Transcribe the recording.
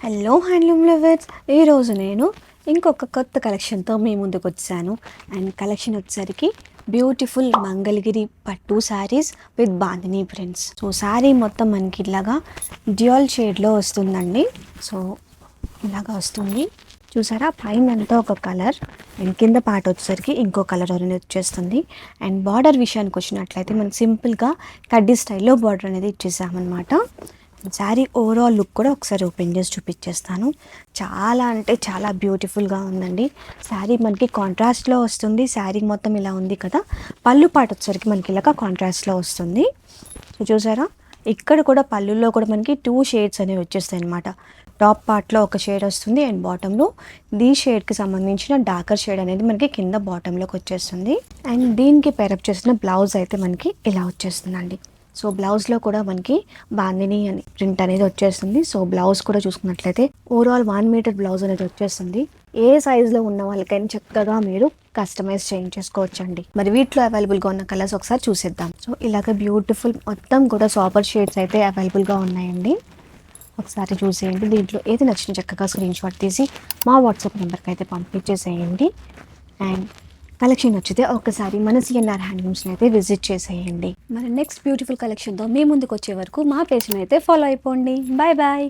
Hello handloom lovers, ఈరోజు నేను ఇంకొక కొత్త కలెక్షన్తో మీ ముందుకు వచ్చాను. అండ్ కలెక్షన్ వచ్చేసరికి బ్యూటిఫుల్ మంగళగిరి పట్టు saris with bandhani prints. So sari మొత్తం మనకి ఇలాగా డ్యూయల్ షేడ్లో వస్తుందండి. సో ఇలాగా వస్తుంది చూసారా, పైన అంతా ఒక కలర్ అండ్ కింద పార్ట్ వచ్చేసరికి ఇంకో కలర్ అనేది వచ్చేస్తుంది. అండ్ బార్డర్ విషయానికి వచ్చినట్లయితే మనం సింపుల్గా కడ్డీ స్టైల్లో బార్డర్ అనేది ఇచ్చేసామన్నమాట. శారీ ఓవరాల్ లుక్ కూడా ఒకసారి ఓపెన్ చేసి చూపించేస్తాను. చాలా అంటే చాలా బ్యూటిఫుల్గా ఉందండి. శారీ మనకి కాంట్రాస్ట్లో వస్తుంది. శారీ మొత్తం ఇలా ఉంది కదా, పళ్ళు పాట వచ్చేసరికి మనకి ఇలాగ కాంట్రాస్ట్లో వస్తుంది. సో చూసారా, ఇక్కడ కూడా పళ్ళులో కూడా మనకి 2 షేడ్స్ అనేవి వచ్చేస్తాయి అనమాట. టాప్ పార్ట్లో ఒక షేడ్ వస్తుంది అండ్ బాటంలో ఈ షేడ్కి సంబంధించిన డార్కర్ షేడ్ అనేది మనకి కింద బాటంలోకి వచ్చేస్తుంది. అండ్ దీనికి పేరప్ చేసిన బ్లౌజ్ అయితే మనకి ఇలా వచ్చేస్తుందండి. సో బ్లౌజ్లో కూడా మనకి బాందినీ అని ప్రింట్ అనేది వచ్చేస్తుంది. సో బ్లౌజ్ కూడా చూసుకున్నట్లయితే ఓవరాల్ 1 మీటర్ బ్లౌజ్ అనేది వచ్చేస్తుంది. ఏ సైజులో ఉన్న వాళ్ళకైనా చక్కగా మీరు కస్టమైజ్ చేయించేసుకోవచ్చండి. మరి వీటిలో అవైలబుల్గా ఉన్న కలర్స్ ఒకసారి చూసేద్దాం. సో ఇలాగ బ్యూటిఫుల్ మొత్తం కూడా సాపర్ షేడ్స్ అయితే అవైలబుల్గా ఉన్నాయండి. ఒకసారి చూసేయండి. దీంట్లో ఏది నచ్చిన చక్కగా స్క్రీన్ షాట్ తీసి మా వాట్సాప్ నెంబర్కి అయితే పంపించేసేయండి. అండ్ కలెక్షన్ నచ్చితే ఒకసారి మన సిఎన్ఆర్ హ్యాండ్లూమ్స్ని అయితే విజిట్ చేసేయండి. మరి నెక్స్ట్ బ్యూటిఫుల్ కలెక్షన్తో మీ ముందుకు వచ్చే వరకు మా పేజ్ని అయితే ఫాలో అయిపోండి. Bye bye.